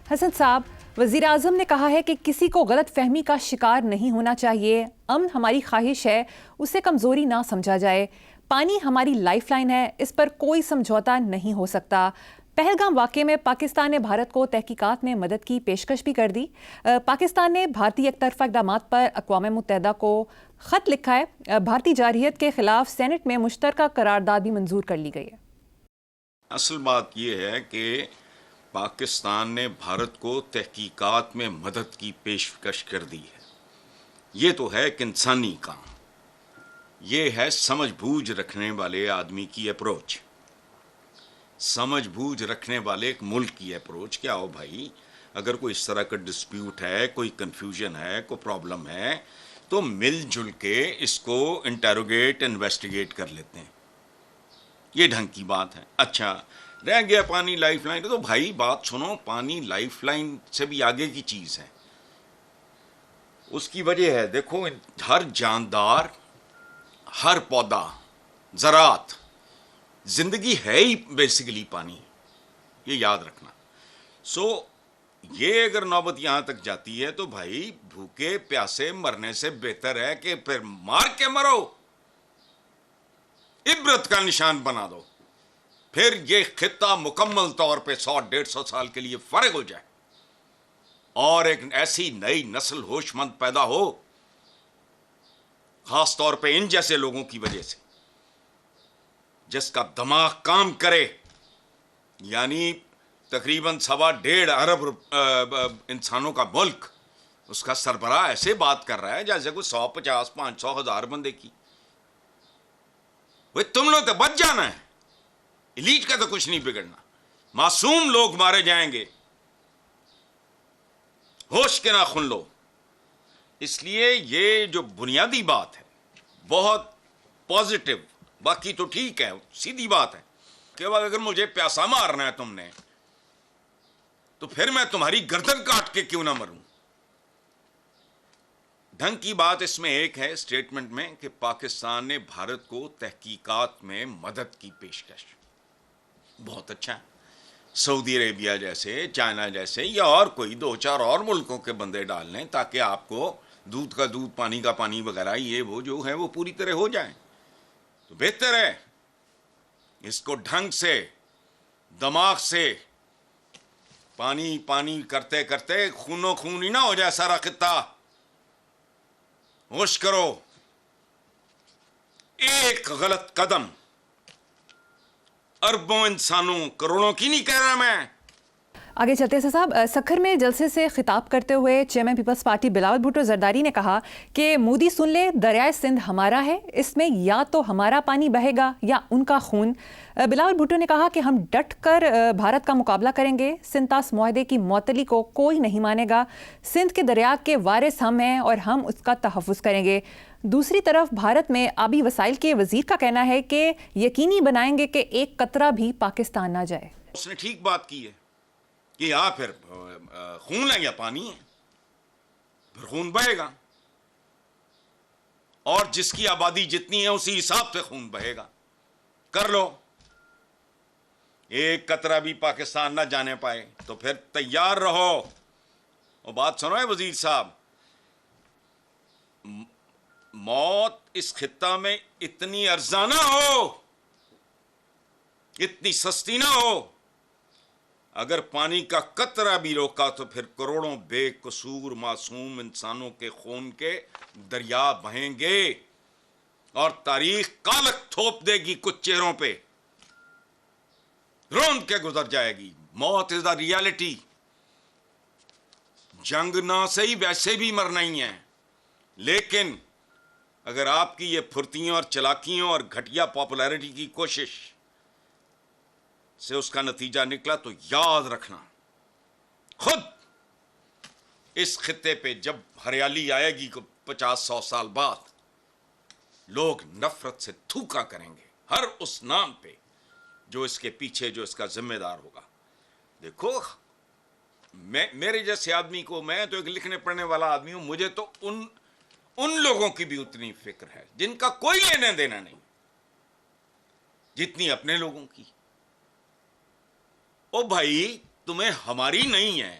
حسن صاحب، وزیر اعظم نے کہا ہے کہ کسی کو غلط فہمی کا شکار نہیں ہونا چاہیے. امن ہماری خواہش ہے، اسے کمزوری نہ سمجھا جائے. پانی ہماری لائف لائن ہے، اس پر کوئی سمجھوتا نہیں ہو سکتا. پہلگام واقعے میں پاکستان نے بھارت کو تحقیقات میں مدد کی پیشکش بھی کر دی. پاکستان نے بھارتی یک طرفہ اقدامات پر اقوام متحدہ کو خط لکھا ہے. بھارتی جارحیت کے خلاف سینٹ میں مشترکہ قرارداد بھی منظور کر لی گئی ہے. اصل بات یہ ہے کہ پاکستان نے بھارت کو تحقیقات میں مدد کی پیشکش کر دی ہے. یہ تو ہے ایک انسانی کام، یہ ہے سمجھ بوجھ رکھنے والے آدمی کی اپروچ، سمجھ بوجھ رکھنے والے ایک ملک کی اپروچ. کیا ہو بھائی، اگر کوئی اس طرح کا ڈسپیوٹ ہے، کوئی کنفیوژن ہے، کوئی پرابلم ہے، تو مل جل کے اس کو انٹیروگیٹ انویسٹیگیٹ کر لیتے ہیں. یہ ڈھنگ کی بات ہے. اچھا رہ گیا پانی لائف لائن، تو بھائی بات سنو، پانی لائف لائن سے بھی آگے کی چیز ہے. اس کی وجہ ہے، دیکھو ہر جاندار، ہر پودا، زراعت، زندگی ہے ہی بیسیکلی پانی. یہ یاد رکھنا. یہ اگر نوبت یہاں تک جاتی ہے تو بھائی بھوکے پیاسے مرنے سے بہتر ہے کہ پھر مار کے مرو، عبرت کا نشان بنا دو، پھر یہ خطہ مکمل طور پہ 100-150 سال کے لیے فارغ ہو جائے اور ایک ایسی نئی نسل ہوش مند پیدا ہو، خاص طور پہ ان جیسے لوگوں کی وجہ سے، جس کا دماغ کام کرے. یعنی تقریباً 1.25 ارب انسانوں کا ملک، اس کا سربراہ ایسے بات کر رہا ہے جیسے کوئی 150 500 1000 بندے کی. تم لوگ تو بچ جانا ہے، ایلیٹ کا تو کچھ نہیں بگڑنا. معصوم لوگ مارے جائیں گے، ہوش کے ناخن لو. اس لیے یہ جو بنیادی بات ہے بہت پازیٹو، باقی تو ٹھیک ہے، سیدھی بات ہے کہ اگر مجھے پیاسا مارنا ہے تم نے، تو پھر میں تمہاری گردن کاٹ کے کیوں نہ مروں. ڈھنگ کی بات اس میں ایک ہے اسٹیٹمنٹ میں کہ پاکستان نے بھارت کو تحقیقات میں مدد کی پیشکش. بہت اچھا ہے. سعودی عربیہ جیسے، چائنا جیسے، یا اور کوئی 2-4 اور ملکوں کے بندے ڈال لیں تاکہ آپ کو دودھ کا دودھ، پانی کا پانی وغیرہ یہ وہ جو ہے وہ پوری طرح ہو جائیں تو بہتر ہے. اس کو ڈھنگ سے، دماغ سے، پانی پانی کرتے کرتے خونوں خون ہی نہ ہو جائے سارا خطہ. ہوش کرو. ایک غلط قدم اربوں انسانوں، کروڑوں کی نہیں کہہ رہا میں. آگے چلتے ہیں صاحب. سکھر میں جلسے سے خطاب کرتے ہوئے چیئرمین پیپلز پارٹی بلاول بھٹو زرداری نے کہا کہ مودی سن لے، دریائے سندھ ہمارا ہے، اس میں یا تو ہمارا پانی بہے گا یا ان کا خون. بلاول بھٹو نے کہا کہ ہم ڈٹ کر بھارت کا مقابلہ کریں گے، سندھ طاس معاہدے کی معطلی کو کوئی نہیں مانے گا. سندھ کے دریا کے وارث ہم ہیں اور ہم اس کا تحفظ کریں گے. دوسری طرف بھارت میں آبی وسائل کے وزیر کا کہنا ہے کہ یقینی بنائیں گے کہ ایک قطرہ بھی پاکستان نہ جائے. اس نے ٹھیک بات کی ہے کہ یا پھر خون ہے یا پانی ہے، پھر خون بہے گا، اور جس کی آبادی جتنی ہے اسی حساب سے خون بہے گا. کر لو، ایک قطرہ بھی پاکستان نہ جانے پائے تو پھر تیار رہو. اور بات سنو ہے وزیر صاحب، موت اس خطہ میں اتنی ارزاں نہ ہو، اتنی سستی نہ ہو. اگر پانی کا قطرہ بھی روکا تو پھر کروڑوں بے قصور معصوم انسانوں کے خون کے دریا بہیں گے اور تاریخ کالک تھوپ دے گی کچھ چہروں پہ، روند کے گزر جائے گی. موت از دا ریالٹی. جنگ نہ صحیح ویسے بھی مرنا ہی ہے، لیکن اگر آپ کی یہ پھرتیوں اور چلاکیوں اور گھٹیا پاپولیرٹی کی کوشش سے اس کا نتیجہ نکلا تو یاد رکھنا، خود اس خطے پہ جب ہریالی آئے گی 50-100 سال بعد، لوگ نفرت سے تھوکا کریں گے ہر اس نام پہ جو اس کے پیچھے، جو اس کا ذمہ دار ہوگا. دیکھو میرے جیسے آدمی کو، میں تو ایک لکھنے پڑھنے والا آدمی ہوں، مجھے تو ان لوگوں کی بھی اتنی فکر ہے جن کا کوئی لینا دینا نہیں جتنی اپنے لوگوں کی. او بھائی تمہیں ہماری نہیں ہے،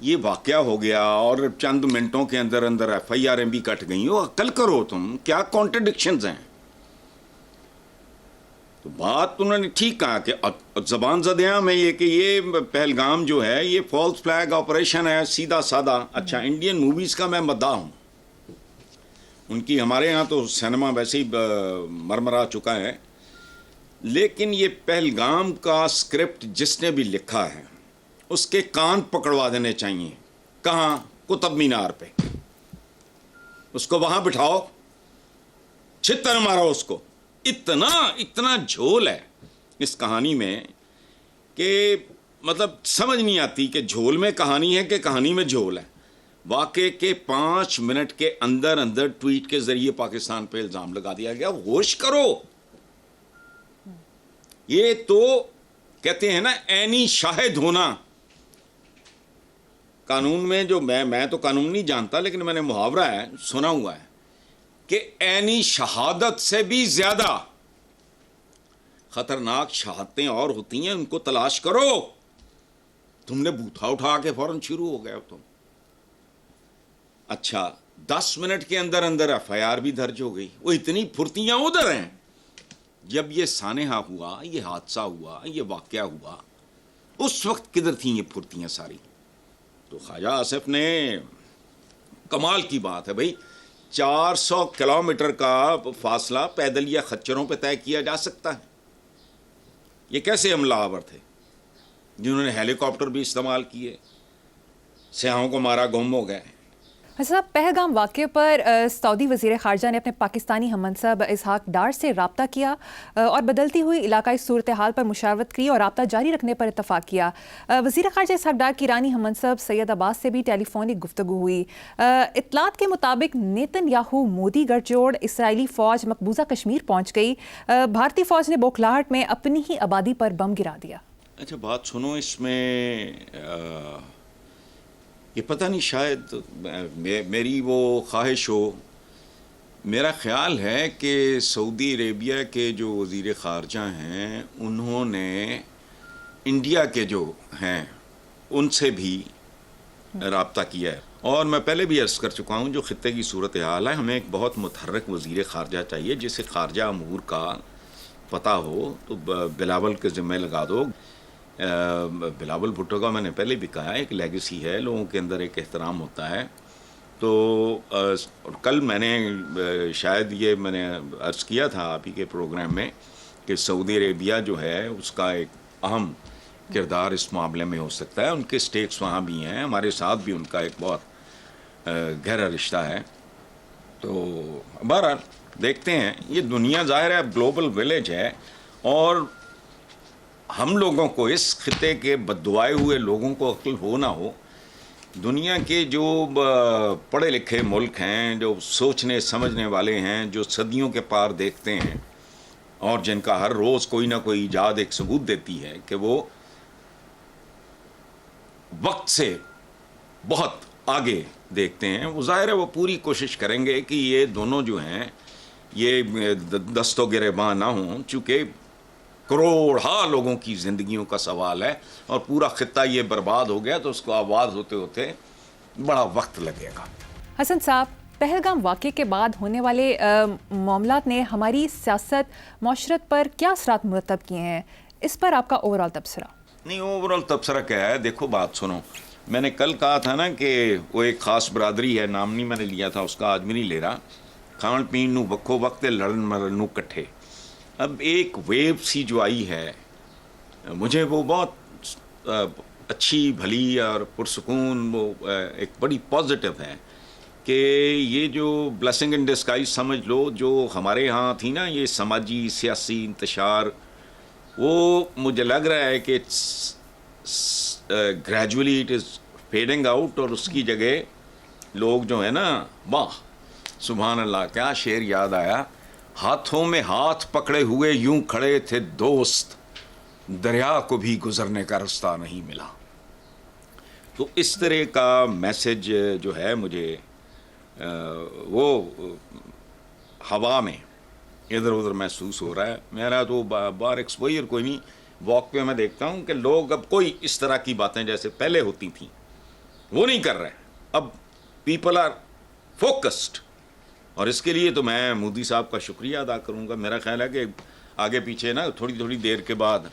یہ واقعہ ہو گیا اور چند منٹوں کے اندر اندر ایف آئی آر بھی کٹ گئی. عقل کرو تم, کیا کانٹرڈکشنز ہیں. تو بات انہوں نے ٹھیک کہا کہ زبان زدیاں میں یہ کہ یہ پہلگام جو ہے یہ فالس فلیگ آپریشن ہے, سیدھا سادہ. اچھا, انڈین موویز کا میں مداح ہوں, ان کی ہمارے ہاں تو سینما ویسے ہی مرمرا چکا ہے, لیکن یہ پہلگام کا اسکرپٹ جس نے بھی لکھا ہے اس کے کان پکڑوا دینے چاہیے. کہاں؟ قطب مینار پہ. اس کو وہاں بٹھاؤ, چھتر مارو اس کو. اتنا جھول ہے اس کہانی میں کہ مطلب سمجھ نہیں آتی کہ جھول میں کہانی ہے کہ کہانی میں جھول ہے. واقعے کے 5 منٹ کے اندر اندر ٹویٹ کے ذریعے پاکستان پہ الزام لگا دیا گیا. ہوش کرو. یہ تو کہتے ہیں نا عینی شاہد ہونا. قانون میں جو میں تو قانون نہیں جانتا, لیکن میں نے محاورہ ہے سنا ہوا ہے کہ عینی شہادت سے بھی زیادہ خطرناک شہادتیں اور ہوتی ہیں, ان کو تلاش کرو. تم نے بوتھا اٹھا کے فوراً شروع ہو گیا تم. اچھا, 10 منٹ کے اندر اندر ایف آئی آر بھی درج ہو گئی. وہ اتنی پھرتیاں ادھر ہیں. جب یہ سانحہ ہوا, یہ حادثہ ہوا, یہ واقعہ ہوا, اس وقت کدھر تھیں یہ پھرتیاں ساری؟ تو خواجہ آصف نے, کمال کی بات ہے بھائی, 400 کلومیٹر کا فاصلہ پیدل یا خچروں پہ طے کیا جا سکتا ہے. یہ کیسے حملہ آور تھے جنہوں نے ہیلی کاپٹر بھی استعمال کیے, سیاحوں کو مارا, گم ہو گئے. صاحب, پہلگام واقعے پر سعودی وزیر خارجہ نے اپنے پاکستانی ہم منصب اسحاق ڈار سے رابطہ کیا اور بدلتی ہوئی علاقائی صورتحال پر مشاورت کی اور رابطہ جاری رکھنے پر اتفاق کیا. وزیر خارجہ اسحاق ڈار کی ایرانی ہم منصب سید عباس سے بھی ٹیلی فونک گفتگو ہوئی. اطلاعات کے مطابق نیتن یاہو مودی گٹھ جوڑ اسرائیلی فوج مقبوضہ کشمیر پہنچ گئی. بھارتی فوج نے بوکھلاہٹ میں اپنی ہی آبادی پر بم گرا دیا. اچھا بات سنو, اس میں یہ پتہ نہیں, شاید میری وہ خواہش ہو. میرا خیال ہے کہ سعودی عربیہ کے جو وزیر خارجہ ہیں انہوں نے انڈیا کے جو ہیں ان سے بھی رابطہ کیا ہے. اور میں پہلے بھی عرض کر چکا ہوں, جو خطے کی صورتحال ہے, ہمیں ایک بہت متحرک وزیر خارجہ چاہیے جسے خارجہ امور کا پتہ ہو. تو بلاول کے ذمہ لگا دو. بلاول بھٹو کا میں نے پہلے بھی کہا ایک لیگیسی ہے, لوگوں کے اندر ایک احترام ہوتا ہے. تو کل میں نے شاید یہ میں نے عرض کیا تھا آپ ہی کے پروگرام میں کہ سعودی عربیہ جو ہے اس کا ایک اہم کردار اس معاملے میں ہو سکتا ہے. ان کے سٹیکس وہاں بھی ہیں, ہمارے ساتھ بھی ان کا ایک بہت گہرا رشتہ ہے. تو بہرحال دیکھتے ہیں. یہ دنیا ظاہر ہے گلوبل ولیج ہے, اور ہم لوگوں کو, اس خطے کے بددعائے ہوئے لوگوں کو عقل ہو نہ ہو, دنیا کے جو پڑھے لکھے ملک ہیں, جو سوچنے سمجھنے والے ہیں, جو صدیوں کے پار دیکھتے ہیں اور جن کا ہر روز کوئی نہ کوئی ایجاد ایک ثبوت دیتی ہے کہ وہ وقت سے بہت آگے دیکھتے ہیں, وہ ظاہر ہے وہ پوری کوشش کریں گے کہ یہ دونوں جو ہیں یہ دست و گریباں نہ ہوں. چونکہ کروڑہا لوگوں کی زندگیوں کا سوال ہے اور پورا خطہ یہ برباد ہو گیا تو اس کو آواز ہوتے ہوتے بڑا وقت لگے گا. حسن صاحب, پہلگام واقعے کے بعد ہونے والے معاملات نے ہماری سیاست, معاشرت پر کیا اثرات مرتب کیے ہیں, اس پر آپ کا اوور آل تبصرہ؟ نہیں, اوور آل تبصرہ کیا ہے, دیکھو بات سنو. میں نے کل کہا تھا نا کہ وہ ایک خاص برادری ہے, نام نہیں میں نے لیا تھا اس کا, آج بھی نہیں لے رہا. کھان پین نو وکھو وقت, لڑن مرن نو کٹھے. اب ایک ویو سی جو آئی ہے, مجھے وہ بہت اچھی بھلی اور پرسکون, وہ ایک بڑی پازیٹیو ہے کہ یہ جو بلیسنگ ان ڈسگائز سمجھ لو جو ہمارے ہاں تھی نا, یہ سماجی سیاسی انتشار, وہ مجھے لگ رہا ہے کہ gradually it is feeding out, اور اس کی جگہ لوگ جو ہے نا, واہ سبحان اللہ, کیا شعر یاد آیا, ہاتھوں میں ہاتھ پکڑے ہوئے یوں کھڑے تھے دوست, دریا کو بھی گزرنے کا رستہ نہیں ملا. تو اس طرح کا میسج جو ہے مجھے وہ ہوا میں ادھر ادھر محسوس ہو رہا ہے. میرا تو بار ایکسپوئر کوئی نہیں, واک پہ میں دیکھتا ہوں کہ لوگ اب کوئی اس طرح کی باتیں جیسے پہلے ہوتی تھیں وہ نہیں کر رہے. اب پیپل آر فوکسڈ, اور اس کے لیے تو میں مودی صاحب کا شکریہ ادا کروں گا. میرا خیال ہے کہ آگے پیچھے نا تھوڑی دیر کے بعد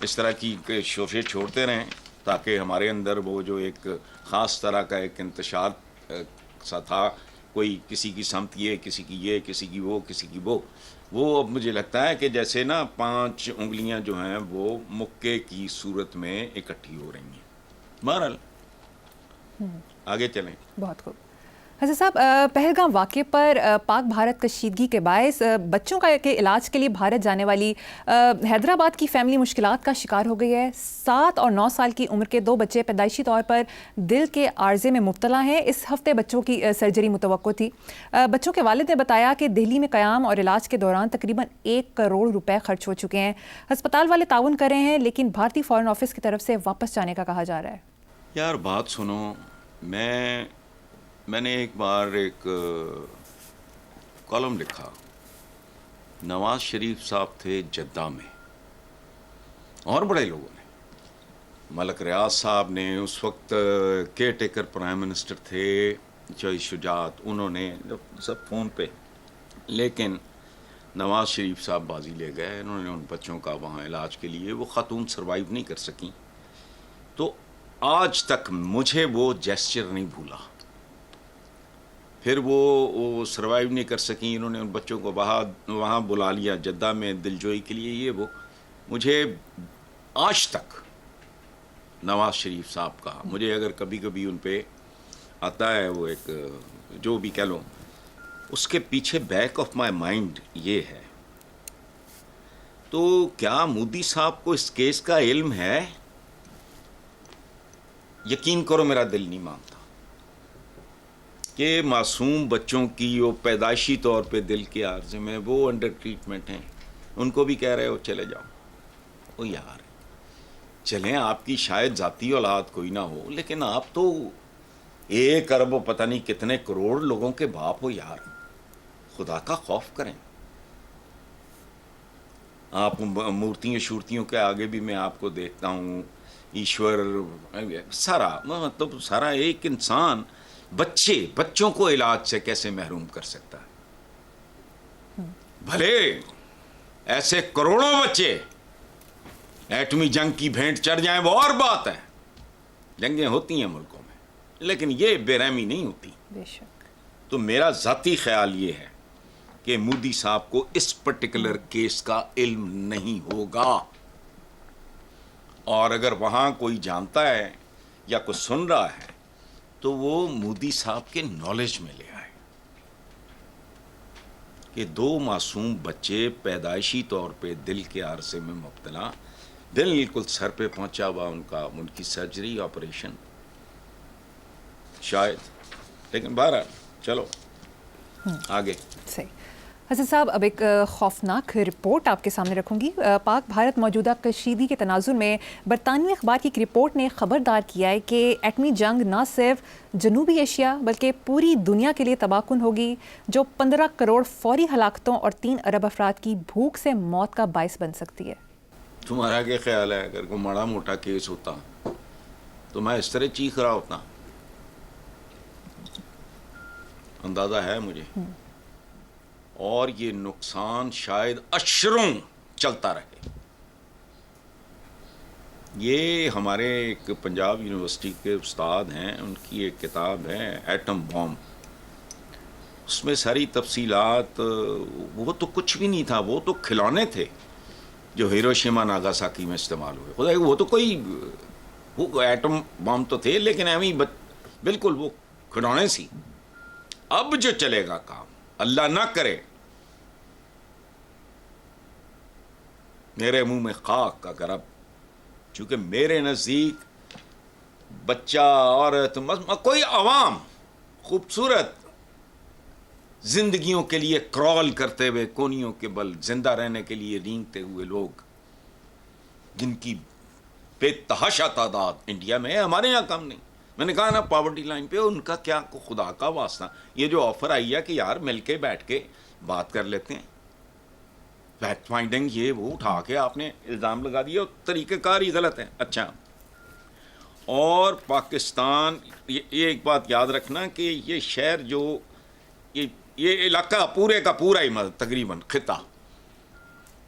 اس طرح کی شوشے چھوڑتے رہیں تاکہ ہمارے اندر وہ جو ایک خاص طرح کا ایک انتشار سا تھا, کوئی کسی کی سمت یہ, کسی کی یہ, کسی کی وہ, کسی کی وہ اب مجھے لگتا ہے کہ جیسے نا 5 انگلیاں جو ہیں وہ مکے کی صورت میں اکٹھی ہو رہی ہیں. بہرحال آگے چلیں. بہت خوب. حضرت صاحب, پہلگام واقعے پر پاک بھارت کشیدگی کے باعث بچوں کے علاج کے لیے بھارت جانے والی حیدرآباد کی فیملی مشکلات کا شکار ہو گئی ہے. 7 اور 9 سال کی عمر کے 2 بچے پیدائشی طور پر دل کے عارضے میں مبتلا ہیں. اس ہفتے بچوں کی سرجری متوقع تھی. بچوں کے والد نے بتایا کہ دہلی میں قیام اور علاج کے دوران تقریباً 1 کروڑ روپے خرچ ہو چکے ہیں. ہسپتال والے تعاون کر رہے ہیں لیکن بھارتی فارن آفس کی طرف سے واپس جانے کا کہا جا رہا ہے. یار بات سنو, میں نے ایک بار ایک کالم لکھا. نواز شریف صاحب تھے جدہ میں اور بڑے لوگوں نے, ملک ریاض صاحب نے اس وقت کیئر ٹیکر پرائم منسٹر تھے, شجاعت, انہوں نے سب فون پہ, لیکن نواز شریف صاحب بازی لے گئے. انہوں نے ان بچوں کا وہاں علاج کے لیے, وہ خاتون سروائیو نہیں کر سکیں. تو آج تک مجھے وہ جیسچر نہیں بھولا. پھر وہ سروائیو نہیں کر سکیں, انہوں نے ان بچوں کو وہاں بلا لیا جدہ میں دلجوئی کے لیے. یہ وہ مجھے آج تک نواز شریف صاحب کا, مجھے اگر کبھی کبھی ان پہ آتا ہے وہ ایک جو بھی کہہ لو, اس کے پیچھے بیک آف مائی مائنڈ یہ ہے, تو کیا مودی صاحب کو اس کیس کا علم ہے؟ یقین کرو میرا دل نہیں مانتا کہ معصوم بچوں کی وہ پیدائشی طور پہ دل کے عارضے میں وہ انڈر ٹریٹمنٹ ہیں, ان کو بھی کہہ رہے ہو چلے جاؤ. وہ یار چلیں, آپ کی شاید ذاتی اولاد کوئی نہ ہو, لیکن آپ تو 1 ارب و پتہ نہیں کتنے کروڑ لوگوں کے باپ ہو یار. خدا کا خوف کریں. آپ مورتیوں شورتیوں کے آگے بھی میں آپ کو دیکھتا ہوں, ایشور سارا, مطلب سارا ایک انسان بچوں کو علاج سے کیسے محروم کر سکتا ہے؟ بھلے ایسے کروڑوں بچے ایٹمی جنگ کی بھینٹ چڑھ جائیں وہ اور بات ہے, جنگیں ہوتی ہیں ملکوں میں, لیکن یہ بے رحمی نہیں ہوتی. بے شک. تو میرا ذاتی خیال یہ ہے کہ مودی صاحب کو اس پرٹیکولر کیس کا علم نہیں ہوگا, اور اگر وہاں کوئی جانتا ہے یا کوئی سن رہا ہے تو وہ مودی صاحب کے نالج میں لے آئے کہ 2 معصوم بچے پیدائشی طور پہ دل کے عارضے میں مبتلا, بالکل سر پہ پہنچا ہوا ان کی سرجری آپریشن شاید, لیکن بہرحال چلو آگے. صحیح. حسن صاحب, اب ایک خوفناک رپورٹ آپ کے سامنے رکھوں گی. پاک بھارت موجودہ کشیدگی کے تناظر میں برطانوی اخبار کی ایک رپورٹ نے خبردار کیا ہے کہ ایٹمی جنگ نہ صرف جنوبی ایشیا بلکہ پوری دنیا کے لیے تباہ کن ہوگی, جو 15 کروڑ فوری ہلاکتوں اور 3 ارب افراد کی بھوک سے موت کا باعث بن سکتی ہے. تمہارا کیا خیال ہے, اگر کوئی بڑا موٹا کیس ہوتا تو میں اس طرح چیخ رہا ہوتا؟ اندازہ ہے مجھے, اور یہ نقصان شاید اشروں چلتا رہے. یہ ہمارے ایک پنجاب یونیورسٹی کے استاد ہیں, ان کی ایک کتاب ہے ایٹم بام, اس میں ساری تفصیلات, وہ تو کچھ بھی نہیں تھا, وہ تو کھلونے تھے جو ہیروشیما ناگاساکی میں استعمال ہوئے. خدا وہ تو وہ ایٹم بام تو تھے لیکن بالکل وہ کھلونے سی. اب جو چلے گا کام, اللہ نہ کرے میرے منہ میں خاک, اگر اب چونکہ میرے نزدیک بچہ, عورت, کوئی عوام خوبصورت زندگیوں کے لیے کرال کرتے ہوئے کونیوں کے بل زندہ رہنے کے لیے رینگتے ہوئے لوگ, جن کی بے تحاشا تعداد انڈیا میں ہے, ہمارے یہاں کم نہیں. میں نے کہا نا پاورٹی لائن پہ, ان کا کیا خدا کا واسطہ, یہ جو آفر آئی ہے کہ یار مل کے بیٹھ کے بات کر لیتے ہیں, فیکٹ فائنڈنگ, یہ وہ اٹھا کے آپ نے الزام لگا دیا, طریقہ کار ہی غلط ہے. اچھا, اور پاکستان، یہ ایک بات یاد رکھنا کہ یہ شہر جو یہ علاقہ پورے کا پورا ہی تقریباً خطہ،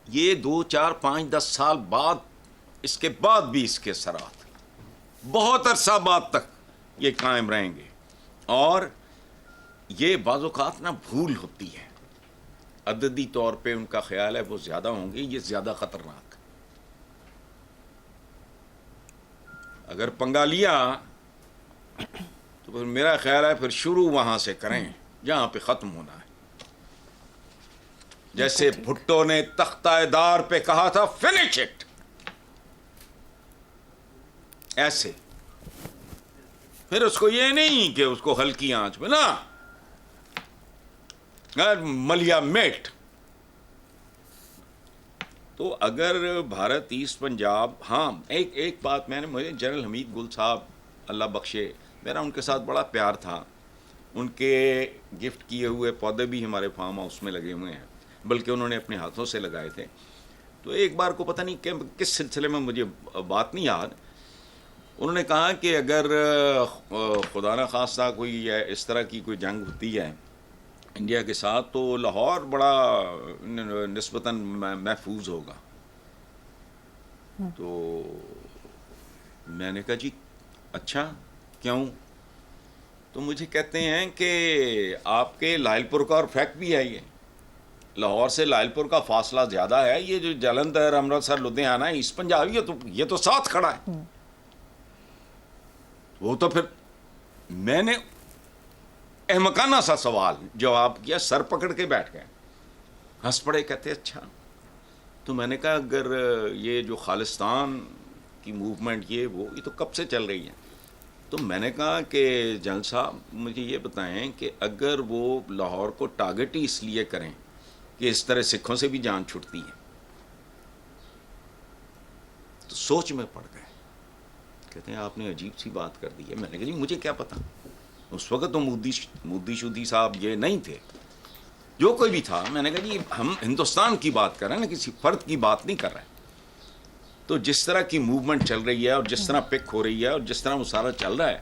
یہ 2 4 5 10 سال بعد، اس کے بعد بھی اس کے اثرات بہت عرصہ بعد تک یہ قائم رہیں گے. اور یہ بعض اوقات نہ بھول ہوتی ہے، عددی طور پہ ان کا خیال ہے وہ زیادہ ہوں گے، یہ زیادہ خطرناک. اگر پنگا لیا تو پھر میرا خیال ہے پھر شروع وہاں سے کریں جہاں پہ ختم ہونا ہے. جیسے بھٹو نے تختہ دار پہ کہا تھا فنش اٹ، ایسے پھر اس کو یہ نہیں کہ اس کو ہلکی آنچ میں نا ملیا میٹ. تو اگر بھارت ایسٹ پنجاب، ہاں ایک بات میں نے، مجھے جنرل حمید گل صاحب اللہ بخشے، میرا ان کے ساتھ بڑا پیار تھا. ان کے گفٹ کیے ہوئے پودے بھی ہمارے فارم ہاؤس میں لگے ہوئے ہیں، بلکہ انہوں نے اپنے ہاتھوں سے لگائے تھے. تو ایک بار کو پتہ نہیں کہ کس سلسلے میں، مجھے بات نہیں یاد، انہوں نے کہا کہ اگر خدا نہ خواستہ کوئی اس طرح کی کوئی جنگ ہوتی ہے انڈیا کے ساتھ تو لاہور بڑا نسبتاً محفوظ ہوگا. تو میں نے کہا جی اچھا کیوں؟ تو مجھے کہتے ہیں کہ آپ کے لائل پور کا، اور فیکٹ بھی ہے یہ، لاہور سے لائل پور کا فاصلہ زیادہ ہے. یہ جو جلندھر، امرتسر، لدھیانہ، ایسٹ پنجاب، یہ تو ساتھ کھڑا ہے. وہ تو پھر میں نے احمقانہ سا سوال جواب کیا، سر پکڑ کے بیٹھ گئے، ہنس پڑے، کہتے اچھا. تو میں نے کہا اگر یہ جو خالصتان کی موومنٹ یہ تو کب سے چل رہی ہے؟ تو میں نے کہا کہ جنرل صاحب مجھے یہ بتائیں کہ اگر وہ لاہور کو ٹارگٹ ہی اس لیے کریں کہ اس طرح سکھوں سے بھی جان چھٹتی ہے، تو سوچ میں پڑ گئے. کہتے ہیں آپ نے عجیب سی بات کر دی ہے. میں نے کہا جی مجھے کیا پتا، اس وقت تو مودی شودی صاحب یہ نہیں تھے، جو کوئی بھی تھا. میں نے کہا جی ہم ہندوستان کی بات کر رہے ہیں نا، کسی فرد کی بات نہیں کر رہے ہیں. تو جس طرح کی موومنٹ چل رہی ہے اور جس طرح پک ہو رہی ہے اور جس طرح وہ سارا چل رہا ہے،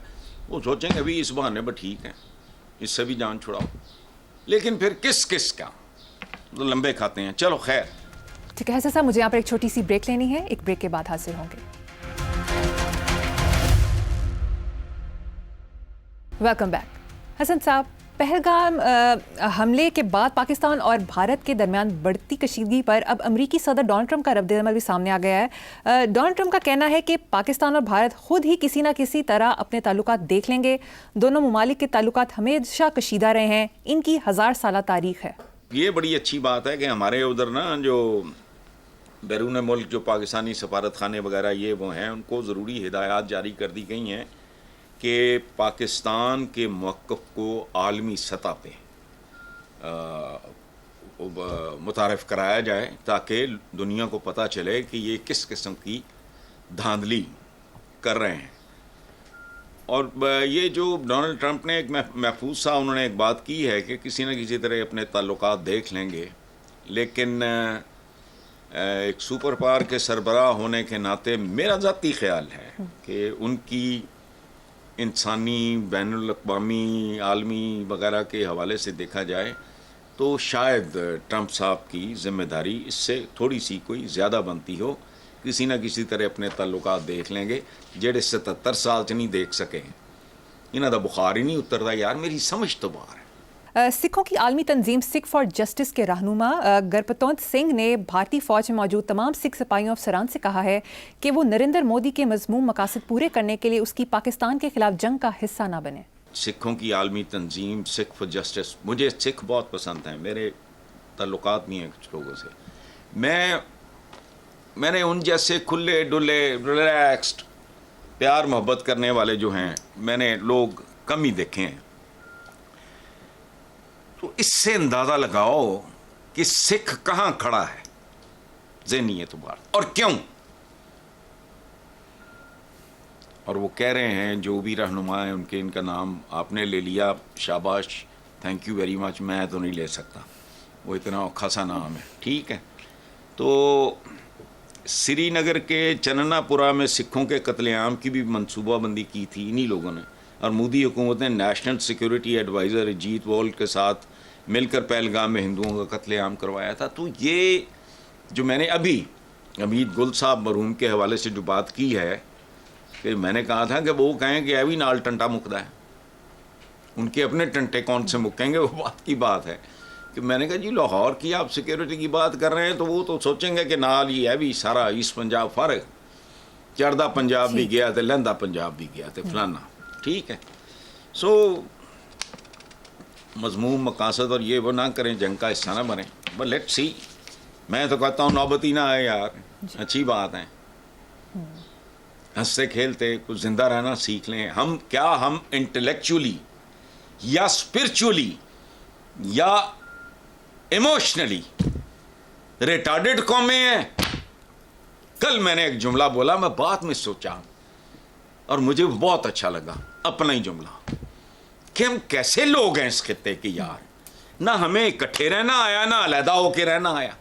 وہ سوچیں گے ابھی اس بہانے پر ٹھیک ہے، اس سے بھی جان چھڑاؤ. لیکن پھر کس کا تو لمبے کھاتے ہیں. چلو خیر. ٹھیک ہے حسن صاحب، مجھے یہاں پر ایک چھوٹی سی بریک لینی ہے، ایک بریک کے بعد حاضر ہوں گے. Welcome back. حسن صاحب، پہلگام حملے کے بعد پاکستان اور بھارت کے درمیان بڑھتی کشیدگی پر اب امریکی صدر ڈونلڈ ٹرمپ کا رد عمل بھی سامنے آ گیا ہے. ڈونلڈ ٹرمپ کا کہنا ہے کہ پاکستان اور بھارت خود ہی کسی نہ کسی طرح اپنے تعلقات دیکھ لیں گے. دونوں ممالک کے تعلقات ہمیشہ کشیدہ رہے ہیں، ان کی 1000 سالہ تاریخ ہے. یہ بڑی اچھی بات ہے کہ ہمارے ادھر نا جو بیرون ملک جو پاکستانی سفارت خانے وغیرہ یہ وہ ہیں، ان کو ضروری ہدایات جاری کر دی گئی ہیں کہ پاکستان کے موقف کو عالمی سطح پہ متعارف کرایا جائے تاکہ دنیا کو پتہ چلے کہ یہ کس قسم کی دھاندلی کر رہے ہیں. اور یہ جو ڈونلڈ ٹرمپ نے ایک محفوظ سا انہوں نے ایک بات کی ہے کہ کسی نہ کسی طرح اپنے تعلقات دیکھ لیں گے، لیکن ایک سپر پاور کے سربراہ ہونے کے ناطے میرا ذاتی خیال ہے کہ ان کی انسانی، بین الاقوامی، عالمی وغیرہ کے حوالے سے دیکھا جائے تو شاید ٹرمپ صاحب کی ذمہ داری اس سے تھوڑی سی کوئی زیادہ بنتی ہو. کسی نہ کسی طرح اپنے تعلقات دیکھ لیں گے، جڑے 77 سال چ نہیں دیکھ سکے. انہاں دا بخار ہی نہیں اترتا یار، میری سمجھ تو باہر ہے. سکھوں کی عالمی تنظیم سکھ فار جسٹس کے رہنما گرپتونت سنگھ نے بھارتی فوج میں موجود تمام سکھ سپاہیوں افسران سے کہا ہے کہ وہ نریندر مودی کے مذموم مقاصد پورے کرنے کے لیے اس کی پاکستان کے خلاف جنگ کا حصہ نہ بنے. سکھوں کی عالمی تنظیم سکھ فار جسٹس، مجھے سکھ بہت پسند ہیں، میرے تعلقات بھی ہیں کچھ لوگوں سے. میں نے ان جیسے کھلے ڈلے ریلیکسڈ پیار محبت کرنے والے جو ہیں میں نے لوگ کم ہی دیکھے ہیں. تو اس سے اندازہ لگاؤ کہ سکھ کہاں کھڑا ہے ذہنی اعتبار اور کیوں. اور وہ کہہ رہے ہیں جو بھی رہنما ہیں ان کا نام آپ نے لے لیا، شاباش، تھینک یو ویری مچ. میں تو نہیں لے سکتا، وہ اتنا اوکھا سا نام ہے. ٹھیک ہے. تو سری نگر کے چننا پورہ میں سکھوں کے قتل عام کی بھی منصوبہ بندی کی تھی انہی لوگوں نے, اور مودی حکومت نے نیشنل سیکیورٹی ایڈوائزر اجیت وول کے ساتھ مل کر پہلگام میں ہندوؤں کا قتل عام کروایا تھا. تو یہ جو میں نے ابھی حمید گل صاحب مرحوم کے حوالے سے جو بات کی ہے کہ میں نے کہا تھا کہ وہ کہیں کہ ایوی نال ٹنٹا مکدا ہے, ان کے اپنے ٹنٹے کون سے مکیں گے, وہ بات کی بات ہے. کہ میں نے کہا جی لاہور کی آپ سیکیورٹی کی بات کر رہے ہیں تو وہ تو سوچیں گے کہ نال یہ ہے بھی سارا ایسٹ پنجاب فارغ, چڑھدا پنجاب بھی گیا تھے, لہندا پنجاب بھی گیا تھے, فلانا. ٹھیک ہے, سو مضموم مقاصد اور یہ وہ نہ کریں, جنگ کا حصہ نہ بنیں. بٹ لیٹ سی, میں تو کہتا ہوں نوبت ہی نہ آئے یار, اچھی بات ہے, ہنستے کھیلتے کچھ زندہ رہنا سیکھ لیں. ہم انٹلیکچولی یا اسپرچولی یا ایموشنلی ریٹارڈڈ قومیں ہیں. کل میں نے ایک جملہ بولا, میں بعد میں سوچا اور مجھے بہت اچھا لگا, اپنا ہی جملہ, کہ ہم کیسے لوگ ہیں اس خطے کے یار, نہ ہمیں اکٹھے رہنا آیا نہ علیحدہ ہو کے رہنا آیا.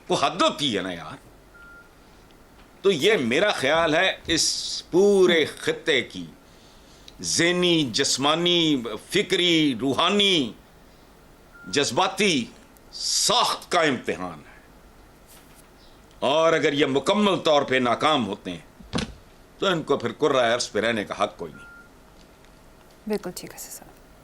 وہ حد ہوتی ہے نا یار. تو یہ میرا خیال ہے اس پورے خطے کی ذہنی, جسمانی, فکری, روحانی, جذباتی ساخت کا امتحان ہے. اور اگر یہ مکمل طور پہ ناکام ہوتے ہیں تو ان کو پھر کرۂ ارض پہ رہنے کا حق کوئی نہیں. بالکل ٹھیک ہے صاحب.